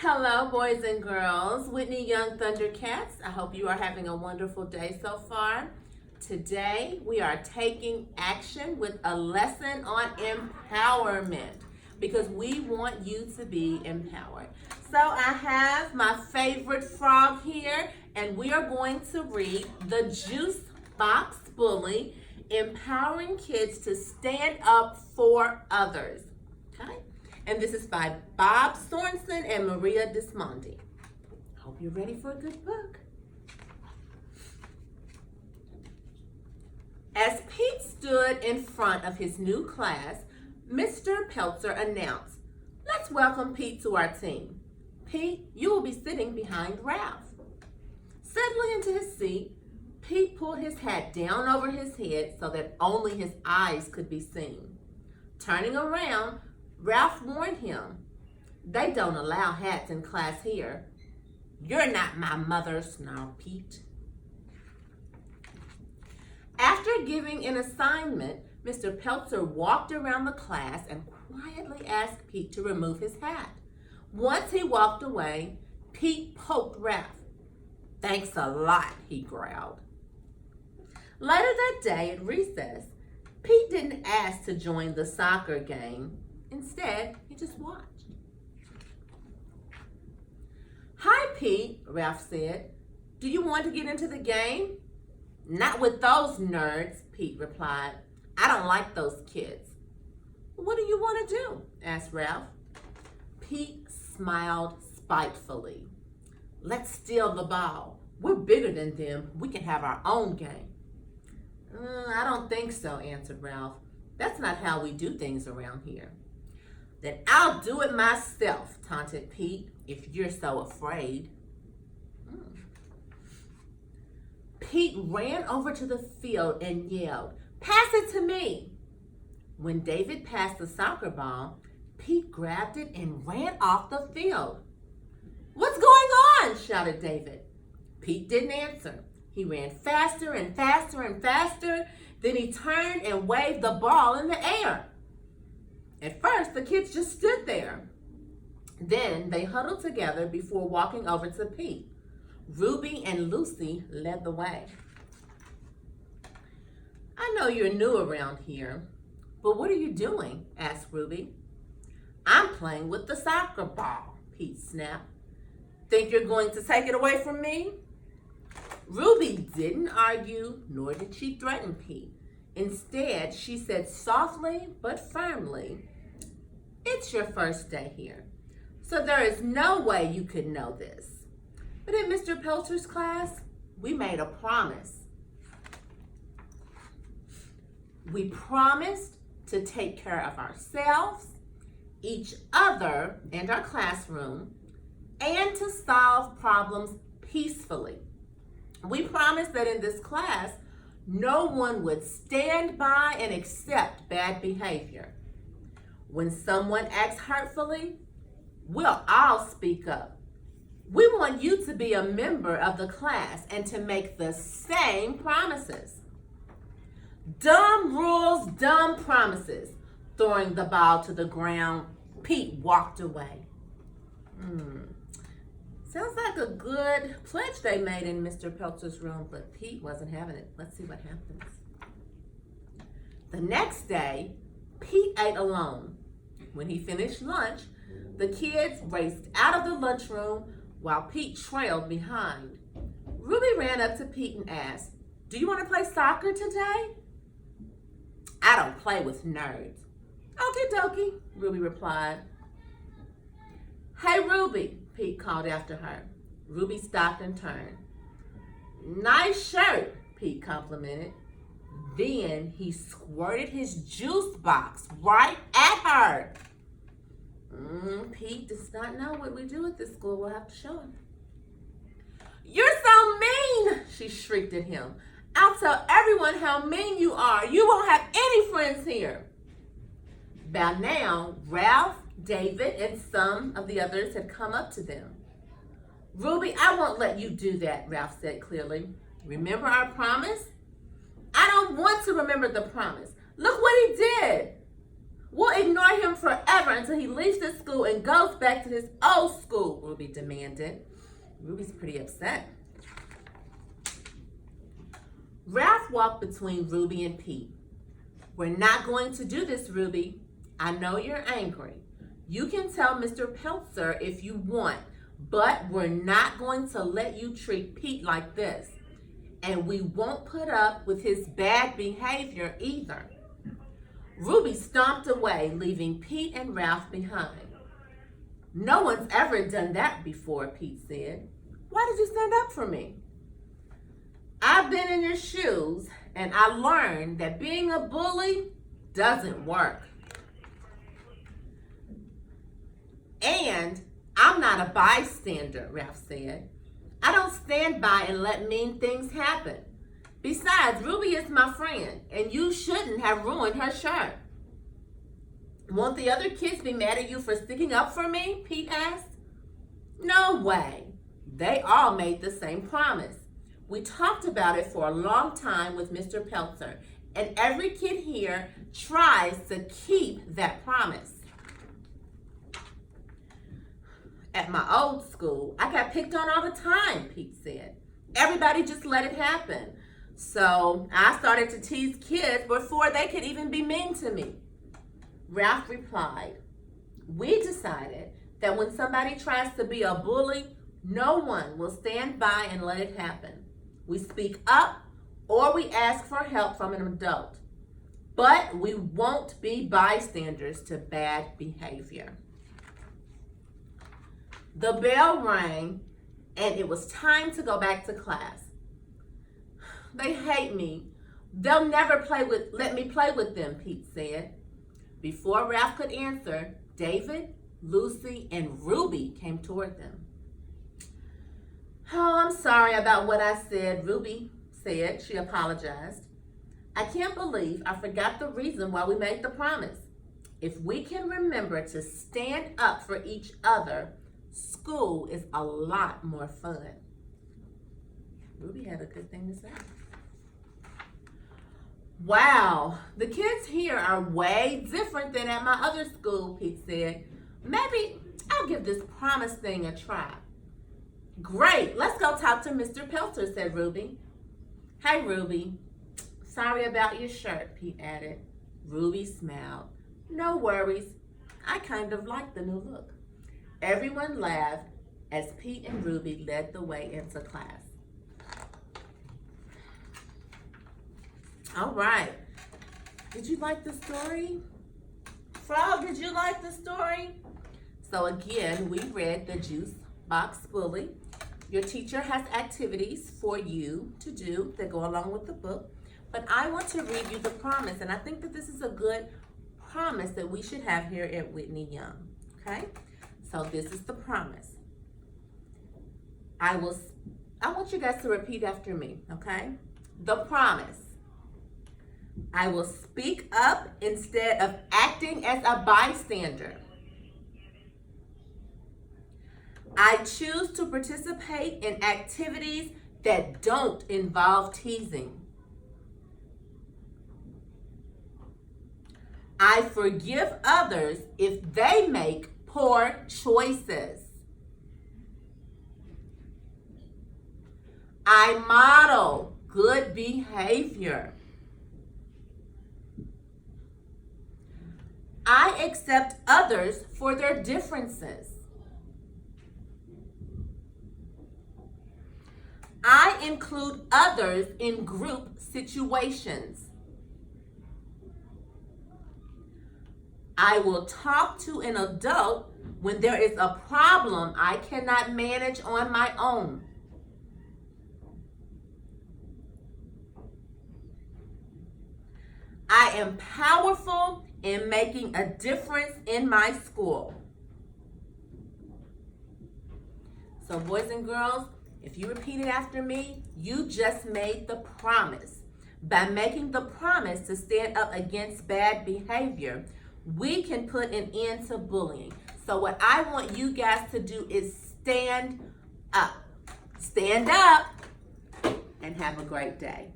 Hello, boys and girls. Whitney Young Thundercats. I hope you are having a wonderful day so far. Today, we are taking action with a lesson on empowerment because we want you to be empowered. So I have my favorite frog here, and we are going to read The Juice Box Bully, Empowering Kids to Stand Up for Others. Okay? And this is by Bob Sorensen and Maria Dismondy. Hope you're ready for a good book. As Pete stood in front of his new class, Mr. Peltzer announced, "Let's welcome Pete to our team. Pete, you will be sitting behind Ralph." Settling into his seat, Pete pulled his hat down over his head so that only his eyes could be seen. Turning around, Ralph warned him, "They don't allow hats in class here." "You're not my mother," snarled Pete. After giving an assignment, Mr. Peltzer walked around the class and quietly asked Pete to remove his hat. Once he walked away, Pete poked Ralph. "Thanks a lot," he growled. Later that day at recess, Pete didn't ask to join the soccer game. Instead, he just watched. "Hi, Pete," Ralph said. "Do you want to get into the game?" "Not with those nerds," Pete replied. "I don't like those kids." "What do you want to do?" asked Ralph. Pete smiled spitefully. "Let's steal the ball. We're bigger than them. We can have our own game." "I don't think so," answered Ralph. "That's not how we do things around here." "Then I'll do it myself," taunted Pete, "if you're so afraid." Pete ran over to the field and yelled, "Pass it to me." When David passed the soccer ball, Pete grabbed it and ran off the field. "What's going on?" shouted David. Pete didn't answer. He ran faster and faster and faster. Then he turned and waved the ball in the air. At first, the kids just stood there. Then they huddled together before walking over to Pete. Ruby and Lucy led the way. "I know you're new around here, but what are you doing?" asked Ruby. "I'm playing with the soccer ball," Pete snapped. "Think you're going to take it away from me?" Ruby didn't argue, nor did she threaten Pete. Instead, she said softly but firmly, "It's your first day here, so there is no way you could know this. But in Mr. Peltzer's class, we made a promise. We promised to take care of ourselves, each other, and our classroom, and to solve problems peacefully. We promised that in this class, no one would stand by and accept bad behavior. When someone acts hurtfully, we'll all speak up. We want you to be a member of the class and to make the same promises." "Dumb rules, dumb promises." Throwing the ball to the ground, Pete walked away. Sounds like a good pledge they made in Mr. Peltzer's room, but Pete wasn't having it. Let's see what happens. The next day, Pete ate alone. When he finished lunch, the kids raced out of the lunchroom while Pete trailed behind. Ruby ran up to Pete and asked, "Do you want to play soccer today?" "I don't play with nerds." "Okie dokie," Ruby replied. "Hey, Ruby," Pete called after her. Ruby stopped and turned. "Nice shirt," Pete complimented. Then he squirted his juice box right at her. Pete does not know what we do at this school. We'll have to show him. "You're so mean," she shrieked at him. "I'll tell everyone how mean you are. You won't have any friends here." By now, Ralph, David, and some of the others had come up to them. "Ruby, I won't let you do that," Ralph said clearly. "Remember our promise?" "I don't want to remember the promise. Look what he did." We'll ignore him forever until he leaves the school and goes back to his old school, Ruby demanded. Ruby's pretty upset. Ralph walked between Ruby and Pete. We're not going to do this, Ruby. I know you're angry. You can tell Mr. Peltzer if you want, but we're not going to let you treat Pete like this. And we won't put up with his bad behavior either. Ruby stomped away, leaving Pete and Ralph behind. No one's ever done that before, Pete said. Why did you stand up for me? I've been in your shoes, and I learned that being a bully doesn't work. And I'm not a bystander, Ralph said. I don't stand by and let mean things happen. Besides, Ruby is my friend, and you shouldn't have ruined her shirt. Won't the other kids be mad at you for sticking up for me? Pete asked. No way. They all made the same promise. We talked about it for a long time with Mr. Peltzer, and every kid here tries to keep that promise. At my old school, I got picked on all the time, Pete said. Everybody just let it happen. So I started to tease kids before they could even be mean to me. Ralph replied, we decided that when somebody tries to be a bully, no one will stand by and let it happen. We speak up or we ask for help from an adult, but we won't be bystanders to bad behavior. The bell rang and it was time to go back to class. They hate me. They'll never let me play with them, Pete said. Before Ralph could answer, David, Lucy, and Ruby came toward them. Oh, I'm sorry about what I said, Ruby said. She apologized. I can't believe I forgot the reason why we made the promise. If we can remember to stand up for each other, school is a lot more fun. Ruby had a good thing to say. Wow, the kids here are way different than at my other school, Pete said. Maybe I'll give this promise thing a try. Great, let's go talk to Mr. Peltzer, said Ruby. Hey, Ruby. Sorry about your shirt, Pete added. Ruby smiled. No worries. I kind of like the new look. Everyone laughed as Pete and Ruby led the way into class. All right. Did you like the story? Frog, did you like the story? So again, we read The Juice Box Bully. Your teacher has activities for you to do that go along with the book. But I want to read you the promise, and I think that this is a good promise that we should have here at Whitney Young. Okay? So this is the promise. I want you guys to repeat after me, okay? The promise. I will speak up instead of acting as a bystander. I choose to participate in activities that don't involve teasing. I forgive others if they make poor choices. I model good behavior. I accept others for their differences. I include others in group situations. I will talk to an adult when there is a problem I cannot manage on my own. I am powerful in making a difference in my school. So boys and girls, if you repeat it after me, you just made the promise. By making the promise to stand up against bad behavior, we can put an end to bullying. So what I want you guys to do is stand up. Stand up and have a great day.